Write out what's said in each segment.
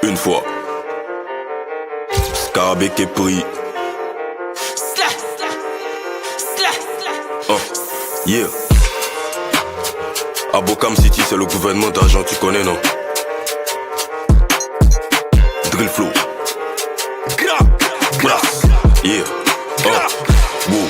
Une fois Scarabée qui est pris. Oh, yeah. À Bocam City, c'est le gouvernement d'argent, tu connais, non? Drill flow. Brass. Yeah. Oh. Woo.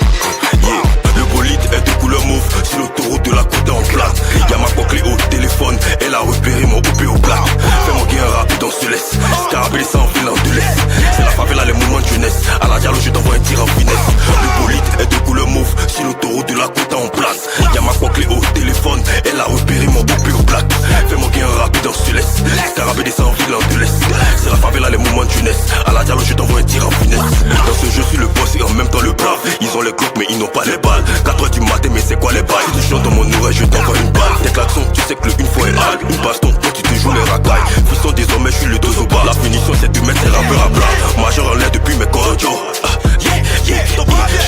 Yeah. Le bolide est de couleur mauve sur l'autoroute de la côte en plat. Y'a ma clé au téléphone, elle a repéré mon OP au plat. Fais-moi gain rapide, on se laisse. Scarabée descend en ville en de l'Est. C'est la favela, les moments de jeunesse. À la dialogue, je t'envoie un tir en finesse. Le bolide est de couleur mauve sur l'autoroute de la côte en place. Y'a ma clé au téléphone, elle a repéré mon OP au plat. Fais-moi gain rapide, on se laisse. Scarabée descend en ville en de l'Est. C'est la favela, les moments de jeunesse. À la dialogue, je t'envoie un tir en finesse. Dans ce jeu, je suis le boss et en même temps le brave. Ils ont les clopes mais ils n'ont pas les balles. 4h du matin mais c'est quoi les bails? Tu chantes dans mon oreille, je t'envoie une balle. Tes klaxons, tu sais que le une fois est hard. Une baston, toi tu te joues les racailles. Fiston désormais je suis le dos au bas. La finition c'est de mettre ces rappeurs à plat. Majeur en l'air depuis mes cordiaux.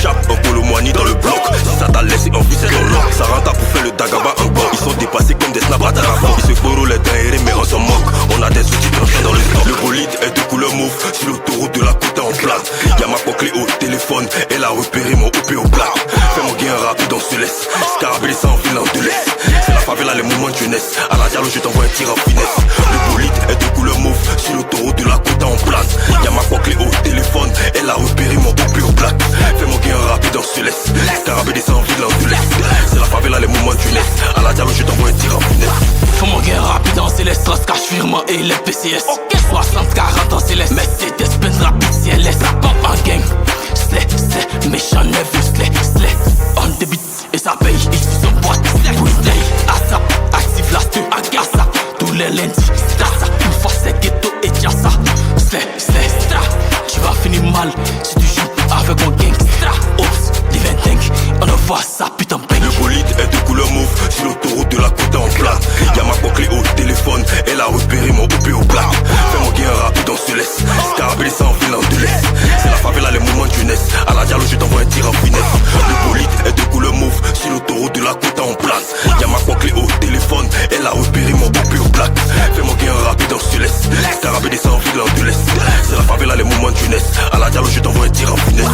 Chape un Colomboigny dans le bloc. Si ça t'a laissé en vie c'est dans l'or. Ça rentre pour faire le dagaba encore. Ils sont dépassés comme des snaps à Tarafon. Ils se borrent les dingueries mais on s'en moque. On a des outils tranchants dans le stock. Le bolide est de couleur mauve sur l'autoroute de la côte en plat. Y'a ma clé au téléphone, elle a repéré mon OP au plat. Fais-moi gain rapide, on se laisse. Scarabée descend en ville en de l'Est. C'est la favela, les moments de jeunesse. À la dialogue, je t'envoie un tir en finesse. Le bolide est de couleur mauve sur l'autoroute de la côte en place. Y'a ma clé au téléphone, elle a repéré mon OP au plat. Fais-moi gain rapide, on se laisse. Scarabée descend en ville en de l'Est. C'est la favela, les moments de jeunesse. À la dialogue, je t'envoie un tir en finesse. Fais-moi gain rapide, on se laisse. Cash firme et les PCS. 60-40 on se laisse. Mercedes Benz rapide CLS. Ça pop en gang. Slay, méchant nerveux, slay. On débite et ça paye, ici son boîte. Wednesday, ASAP, active la stu, ASAP. Tous les lundis, ça. Une fois c'est ghetto et tiens ça. Slay, tu vas finir mal si tu joues avec mon gang. Oups, divin dingue, on envoie ça putain bang. Le bolide est de couleur mauve sur l'autoroute de la côte en plat. Y'a ma clé au téléphone, elle a repéré mon OP au plat. Fais-moi gain rapide, on se laisse. Scarabée descend en ville en de l'Est. C'est la favela, les moments de jeunesse. À la dialogue, je t'envoie un tir en finesse. Le bolide est de couleur mauve sur l'autoroute de la côte en place. Y'a ma clé au téléphone, elle a repéré mon OP au plat. Fais-moi gain rapide, on se laisse. Scarabée descend en ville en de l'Est. C'est la favela, les moments de jeunesse. À la dialogue, je t'envoie un tir en finesse.